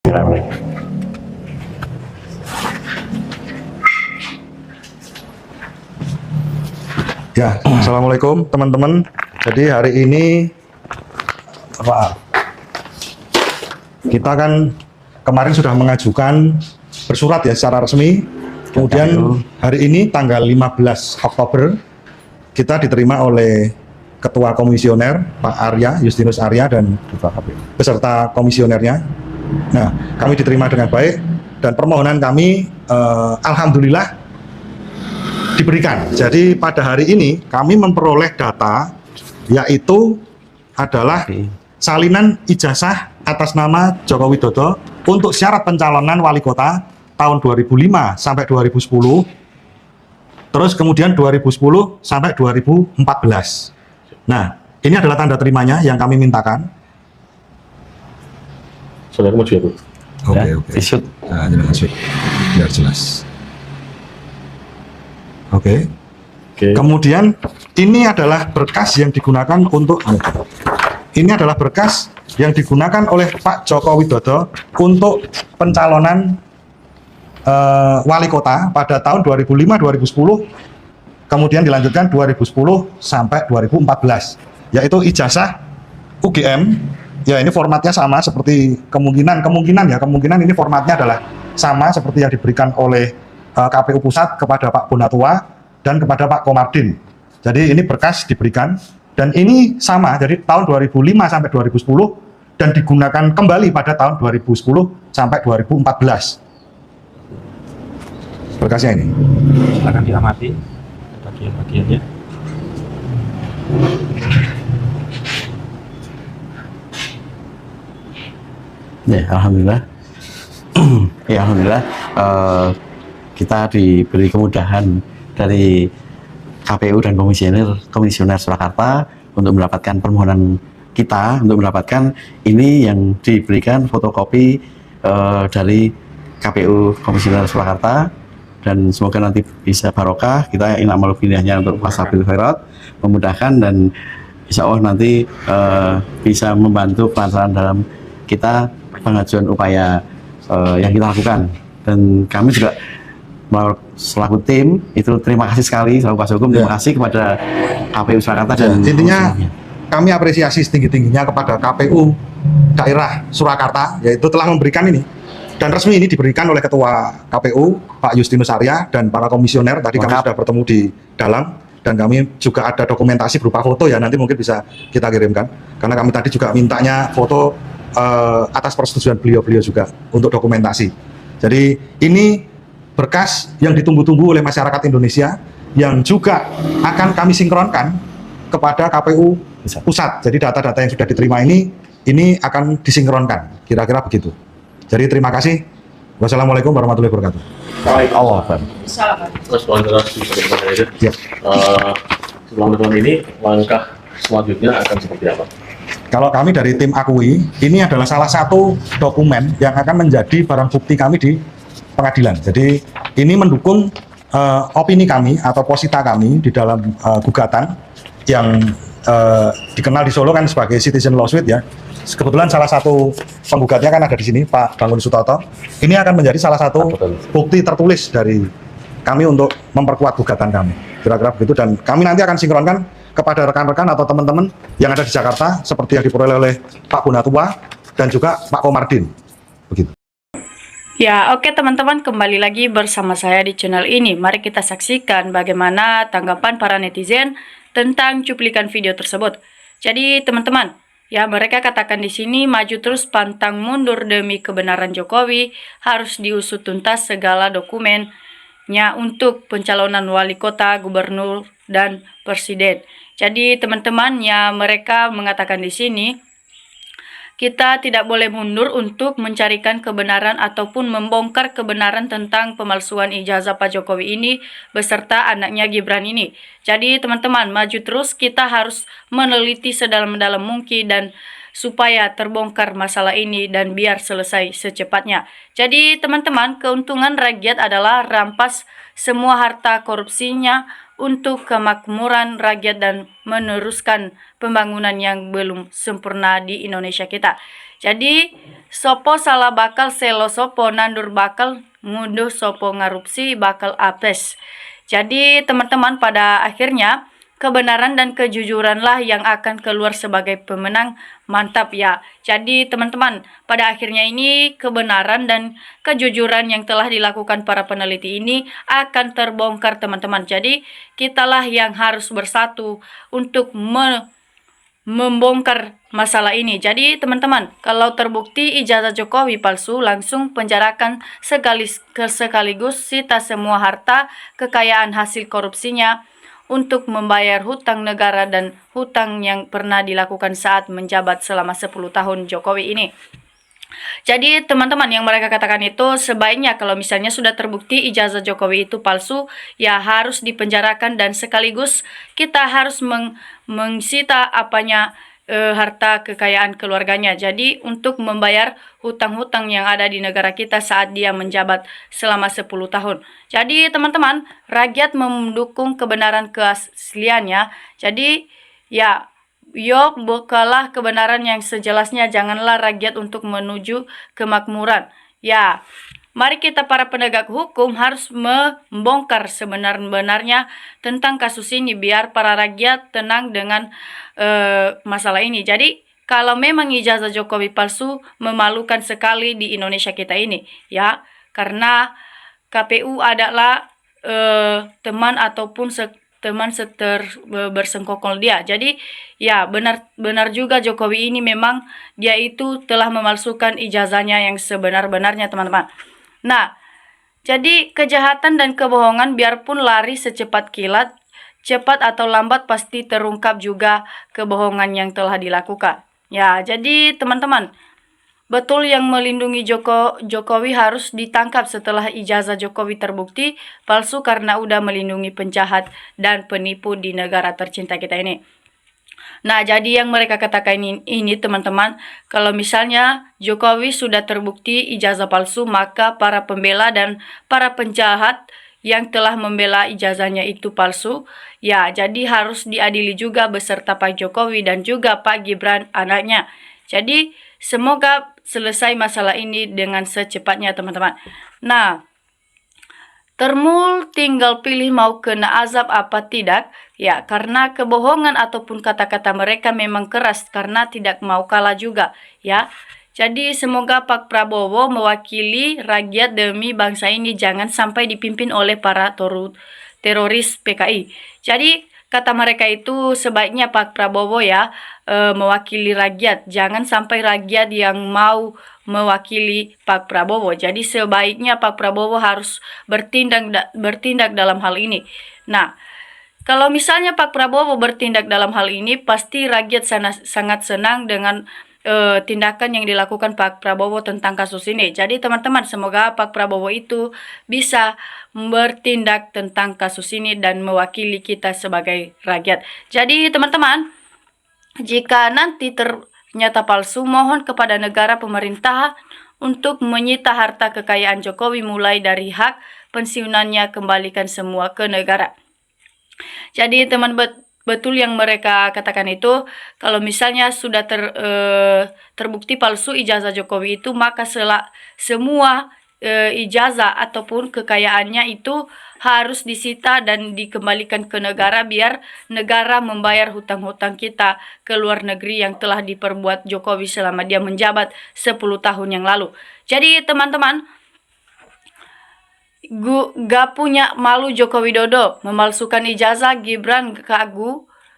Ya, assalamualaikum teman-teman. Jadi hari ini kita kan kemarin sudah mengajukan bersurat ya secara resmi. Kemudian hari ini tanggal 15 Oktober kita diterima oleh Ketua Komisioner Pak Arya, Justinus Arya, dan beserta komisionernya. Nah, kami diterima dengan baik dan permohonan kami alhamdulillah diberikan. Jadi pada hari ini kami memperoleh data yaitu adalah salinan ijazah atas nama Joko Widodo untuk syarat pencalonan wali kota tahun 2005 sampai 2010. Terus kemudian 2010 sampai 2014. Nah, ini adalah tanda terimanya yang kami mintakan. Saudara maju ya, Bu. Oke. Shoot. Nah, biar jelas. Oke. Kemudian ini adalah berkas yang digunakan untuk oleh Pak Joko Widodo untuk pencalonan wali kota pada tahun 2005-2010, kemudian dilanjutkan 2010 sampai 2014, yaitu ijazah UGM. Ya, ini formatnya sama seperti kemungkinan ini formatnya adalah sama seperti yang diberikan oleh KPU Pusat kepada Pak Bonatua dan kepada Pak Komardin. Jadi ini berkas diberikan dan ini sama, jadi tahun 2005 sampai 2010 dan digunakan kembali pada tahun 2010 sampai 2014. Berkasnya ini. Silakan diamati bagian-bagiannya. Ya, alhamdulillah. Ya, alhamdulillah. Kita diberi kemudahan dari KPU dan Komisioner Surakarta untuk mendapatkan permohonan kita, untuk mendapatkan ini yang diberikan fotokopi dari KPU Komisioner Surakarta, dan semoga nanti bisa barokah. Kita inamal pindahnya untuk wasabil khairat, memudahkan, dan insya Allah nanti bisa membantu pelan-pelan dalam kita pengajuan upaya yang kita lakukan. Dan kami juga selaku tim itu terima kasih sekali selaku kuasa hukum, terima kasih kepada KPU Surakarta dan intinya kami apresiasi setinggi-tingginya kepada KPU daerah Surakarta, yaitu telah memberikan ini dan resmi ini diberikan oleh Ketua KPU Pak Justinus Arya dan para komisioner. Tadi kami sudah bertemu di dalam dan kami juga ada dokumentasi berupa foto ya, nanti mungkin bisa kita kirimkan karena kami tadi juga mintanya foto atas persetujuan beliau juga untuk dokumentasi. Jadi ini berkas yang ditunggu-tunggu oleh masyarakat Indonesia yang juga akan kami sinkronkan kepada KPU Pusat. Jadi data-data yang sudah diterima ini akan disinkronkan, kira-kira begitu. Jadi terima kasih. Wassalamualaikum warahmatullahi wabarakatuh. Sebelum ini langkah selanjutnya akan seperti apa? Kalau kami dari tim Akui, ini adalah salah satu dokumen yang akan menjadi barang bukti kami di pengadilan. Jadi ini mendukung opini kami atau posita kami di dalam gugatan yang dikenal di Solo kan sebagai Citizen Lawsuit ya. Kebetulan salah satu penggugatnya kan ada di sini, Pak Bangun Sutoto. Ini akan menjadi salah satu bukti tertulis dari kami untuk memperkuat gugatan kami. Kira-kira begitu, dan kami nanti akan sinkronkan kepada rekan-rekan atau teman-teman yang ada di Jakarta seperti yang diperoleh oleh Pak Bonatua dan juga Pak Komardin. Begitu. Ya, oke teman-teman, kembali lagi bersama saya di channel ini. Mari kita saksikan bagaimana tanggapan para netizen tentang cuplikan video tersebut. Jadi teman-teman, ya mereka katakan di sini maju terus pantang mundur demi kebenaran Jokowi, harus diusut tuntas segala dokumennya untuk pencalonan wali kota, gubernur, dan presiden. Jadi teman-teman, ya mereka mengatakan di sini kita tidak boleh mundur untuk mencarikan kebenaran ataupun membongkar kebenaran tentang pemalsuan ijazah Pak Jokowi ini beserta anaknya Gibran ini. Jadi teman-teman, maju terus, kita harus meneliti sedalam-dalam mungkin dan supaya terbongkar masalah ini dan biar selesai secepatnya. Jadi teman-teman, keuntungan rakyat adalah rampas semua harta korupsinya untuk kemakmuran rakyat dan meneruskan pembangunan yang belum sempurna di Indonesia kita. Jadi sopo salah bakal selo sopo nandur bakal ngunduh sopo ngarupsi bakal apes. Jadi teman-teman, pada akhirnya kebenaran dan kejujuranlah yang akan keluar sebagai pemenang. Mantap ya. Jadi teman-teman, pada akhirnya ini kebenaran dan kejujuran yang telah dilakukan para peneliti ini akan terbongkar teman-teman. Jadi kitalah yang harus bersatu untuk membongkar masalah ini. Jadi teman-teman, kalau terbukti ijazah Jokowi palsu, langsung penjarakan sekaligus sita semua harta kekayaan hasil korupsinya untuk membayar hutang negara dan hutang yang pernah dilakukan saat menjabat selama 10 tahun Jokowi ini. Jadi teman-teman, yang mereka katakan itu sebaiknya kalau misalnya sudah terbukti ijazah Jokowi itu palsu, ya harus dipenjarakan dan sekaligus kita harus mengsita harta kekayaan keluarganya. Jadi untuk membayar hutang-hutang yang ada di negara kita saat dia menjabat selama 10 tahun. Jadi teman-teman, rakyat mendukung kebenaran keasliannya. Jadi ya, bukalah kebenaran yang sejelasnya, janganlah rakyat untuk menuju kemakmuran. Ya, mari kita para penegak hukum harus membongkar sebenar-benarnya tentang kasus ini biar para rakyat tenang dengan masalah ini. Jadi kalau memang ijazah Jokowi palsu, memalukan sekali di Indonesia kita ini ya, karena KPU adalah teman ataupun teman bersengkokol dia. Jadi ya benar juga Jokowi ini memang dia itu telah memalsukan ijazahnya yang sebenar-benarnya teman-teman. Nah, jadi kejahatan dan kebohongan biarpun lari secepat kilat, cepat atau lambat pasti terungkap juga kebohongan yang telah dilakukan. Ya, jadi teman-teman, betul yang melindungi Jokowi harus ditangkap setelah ijazah Jokowi terbukti palsu karena udah melindungi penjahat dan penipu di negara tercinta kita ini. Nah, jadi yang mereka katakan ini teman-teman, kalau misalnya Jokowi sudah terbukti ijazah palsu, maka para pembela dan para penjahat yang telah membela ijazahnya itu palsu, ya jadi harus diadili juga beserta Pak Jokowi dan juga Pak Gibran anaknya. Jadi semoga selesai masalah ini dengan secepatnya teman-teman. Nah, Termul tinggal pilih mau kena azab apa tidak, ya karena kebohongan ataupun kata-kata mereka memang keras karena tidak mau kalah juga, ya. Jadi semoga Pak Prabowo mewakili rakyat demi bangsa ini jangan sampai dipimpin oleh para teroris PKI. Jadi kata mereka itu sebaiknya Pak Prabowo ya mewakili rakyat, jangan sampai rakyat yang mau mewakili Pak Prabowo. Jadi sebaiknya Pak Prabowo harus bertindak dalam hal ini. Nah, kalau misalnya Pak Prabowo bertindak dalam hal ini, pasti rakyat sangat senang dengan tindakan yang dilakukan Pak Prabowo tentang kasus ini. Jadi teman-teman, semoga Pak Prabowo itu bisa bertindak tentang kasus ini dan mewakili kita sebagai rakyat. Jadi teman-teman, jika nanti ternyata palsu, mohon kepada negara pemerintah untuk menyita harta kekayaan Jokowi mulai dari hak pensiunannya, kembalikan semua ke negara. Jadi teman betul yang mereka katakan itu, kalau misalnya sudah terbukti palsu ijazah Jokowi itu, maka semua ijazah ataupun kekayaannya itu harus disita dan dikembalikan ke negara biar negara membayar hutang-hutang kita ke luar negeri yang telah diperbuat Jokowi selama dia menjabat 10 tahun yang lalu. Jadi teman-teman, gak punya malu Joko Widodo memalsukan ijazah. Gibran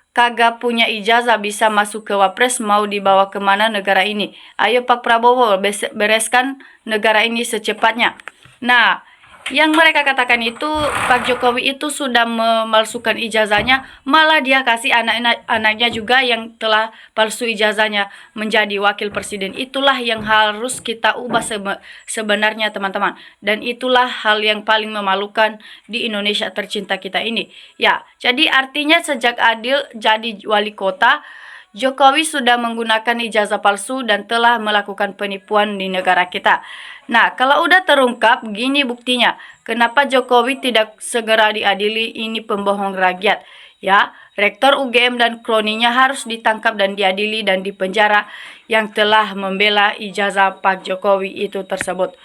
kagak punya ijazah bisa masuk ke Wapres, mau dibawa kemana negara ini? Ayo Pak Prabowo bereskan negara ini secepatnya. Nah, yang mereka katakan itu Pak Jokowi itu sudah memalsukan ijazahnya, malah dia kasih anaknya juga yang telah palsu ijazahnya menjadi wakil presiden. Itulah yang harus kita ubah sebenarnya teman-teman, dan itulah hal yang paling memalukan di Indonesia tercinta kita ini. Ya, jadi artinya sejak Adil jadi wali kota, Jokowi sudah menggunakan ijazah palsu dan telah melakukan penipuan di negara kita. Nah, kalau udah terungkap, gini buktinya. Kenapa Jokowi tidak segera diadili? Ini pembohong rakyat. Ya, Rektor UGM dan kroninya harus ditangkap dan diadili dan dipenjara yang telah membela ijazah Pak Jokowi itu tersebut.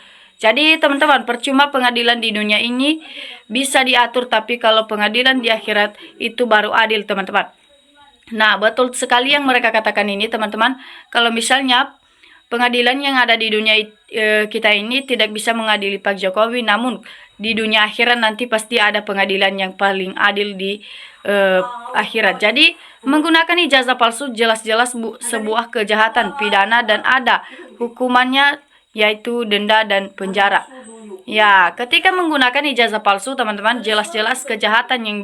Jadi teman-teman, percuma pengadilan di dunia ini bisa diatur, tapi kalau pengadilan di akhirat itu baru adil, teman-teman. Nah, betul sekali yang mereka katakan ini, teman-teman. Kalau misalnya pengadilan yang ada di dunia kita ini tidak bisa mengadili Pak Jokowi, namun di dunia akhirat nanti pasti ada pengadilan yang paling adil di akhirat. Jadi, menggunakan ijazah palsu jelas-jelas sebuah kejahatan pidana dan ada hukumannya, yaitu denda dan penjara. Ya, ketika menggunakan ijazah palsu, teman-teman, jelas-jelas kejahatan yang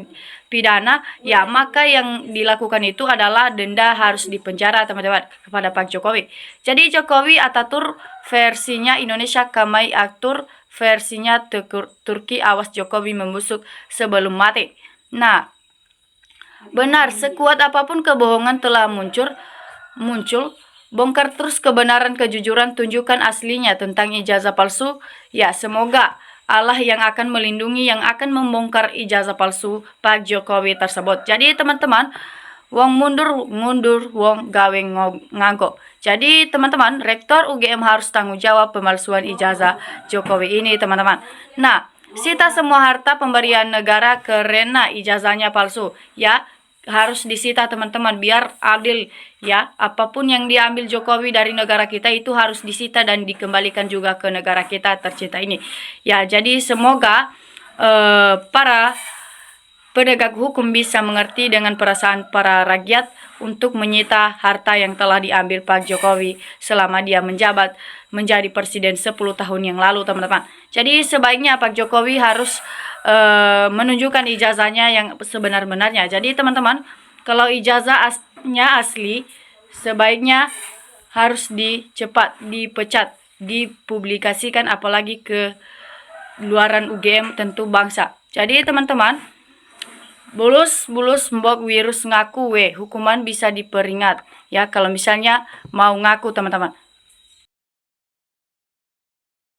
pidana, ya maka yang dilakukan itu adalah denda, harus dipenjara, teman-teman, kepada Pak Jokowi. Jadi Jokowi Ataturk versinya Indonesia, Kamai Atur versinya Turki, awas Jokowi membusuk sebelum mati. Nah, benar, sekuat apapun kebohongan telah muncul, bongkar terus kebenaran, kejujuran, tunjukkan aslinya tentang ijazah palsu. Ya, semoga Allah yang akan melindungi, yang akan membongkar ijazah palsu Pak Jokowi tersebut. Jadi teman-teman, wong mundur, wong gawe nganggo. Jadi teman-teman, Rektor UGM harus tanggung jawab pemalsuan ijazah Jokowi ini, teman-teman. Nah, sita semua harta pemberian negara karena ijazahnya palsu. Ya, harus disita, teman-teman, biar adil. Ya, apapun yang diambil Jokowi dari negara kita itu harus disita dan dikembalikan juga ke negara kita tercinta ini. Ya, jadi semoga para penegak hukum bisa mengerti dengan perasaan para rakyat untuk menyita harta yang telah diambil Pak Jokowi selama dia menjabat menjadi presiden 10 tahun yang lalu, teman-teman. Jadi sebaiknya Pak Jokowi harus menunjukkan ijazahnya yang sebenar-benarnya. Jadi teman-teman, kalau ijazahnya asli, sebaiknya harus dipecat, dipublikasikan, apalagi ke luaran UGM, tentu bangsa. Jadi teman-teman, bulus mbok virus ngaku hukuman bisa diperingat. Ya, kalau misalnya mau ngaku, teman-teman.